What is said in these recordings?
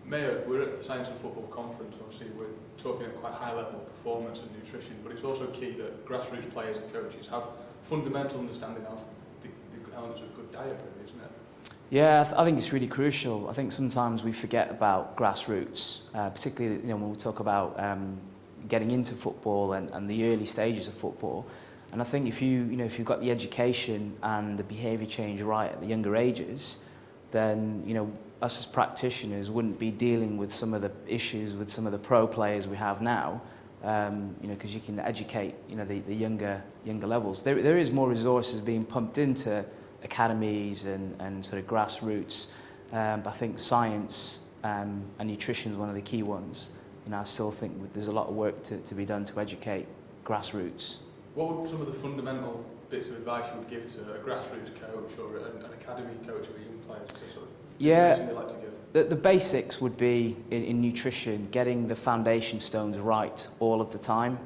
Mayur, we're at the Science of Football conference. Obviously, we're talking at quite high level performance and nutrition, but it's also key that grassroots players and coaches have fundamental understanding of the elements of good diet, really, isn't it? Yeah, I think it's really crucial. I think sometimes we forget about grassroots, particularly when we talk about getting into football and the early stages of football. And I think if you've got the education and the behaviour change right at the younger ages, then us as practitioners wouldn't be dealing with some of the issues with some of the pro players we have now. Because you can educate the younger levels. There is more resources being pumped into academies and sort of grassroots, but I think science and nutrition is one of the key ones. I still think there's a lot of work to be done to educate grassroots. What would some of the fundamental bits of advice you would give to a grassroots coach or an academy coach of a young player to sort of information they like to give? The basics would be in nutrition, getting the foundation stones right all of the time.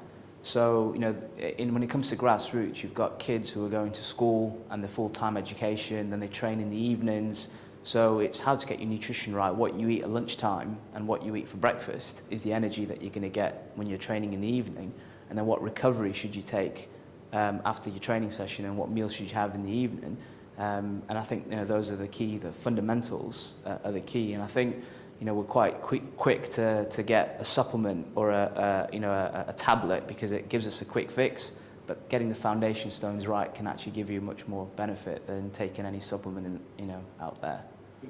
So, when it comes to grassroots, you've got kids who are going to school and they're full-time education, then they train in the evenings. So it's how to get your nutrition right. What you eat at lunchtime and what you eat for breakfast is the energy that you're going to get when you're training in the evening. And then what recovery should you take after your training session, and what meals should you have in the evening. And I think those are the key, the fundamentals are the key. And I think we're quite quick to get a supplement or a tablet because it gives us a quick fix. But getting the foundation stones right can actually give you much more benefit than taking any supplement out there.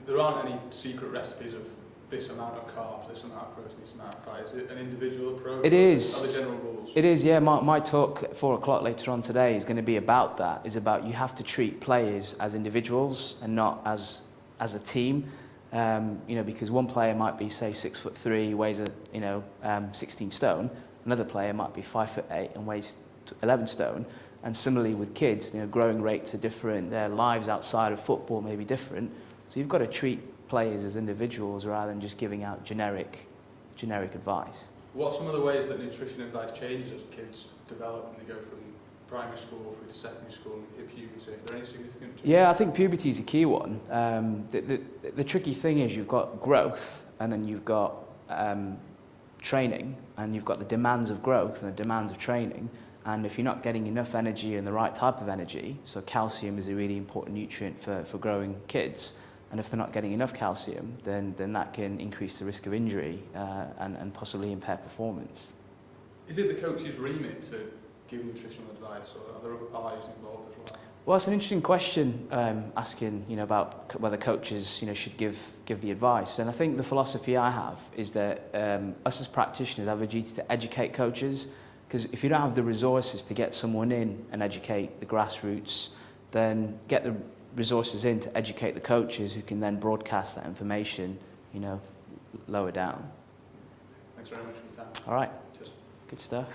There aren't any secret recipes of this amount of carbs, this amount of protein, this amount of fat. Is it an individual approach? It is. Are there general rules? It is, yeah. My talk at 4 o'clock later on today is going to be about that. Is about you have to treat players as individuals and not as a team. Because one player might be, say, 6'3", weighs 16 stone. Another player might be 5'8" and weighs 11 stone. And similarly with kids, growing rates are different. Their lives outside of football may be different. So you've got to treat players as individuals rather than just giving out generic advice. What are some of the ways that nutrition advice changes as kids develop and they go from primary school through to secondary school and hit puberty? Are there any significant changes? Yeah, I think puberty is a key one. The tricky thing is you've got growth and then you've got training, and you've got the demands of growth and the demands of training. And if you're not getting enough energy and the right type of energy, so calcium is a really important nutrient for growing kids, and if they're not getting enough calcium, then that can increase the risk of injury and possibly impair performance. Is it the coach's remit to give nutritional advice, or are there other parties involved as well? Well, it's an interesting question, asking about whether coaches should give the advice. And I think the philosophy I have is that us as practitioners have a duty to educate coaches, because if you don't have the resources to get someone in and educate the grassroots, then get the resources in to educate the coaches who can then broadcast that information, lower down. Thanks very much for your time. All right. Cheers. Good stuff.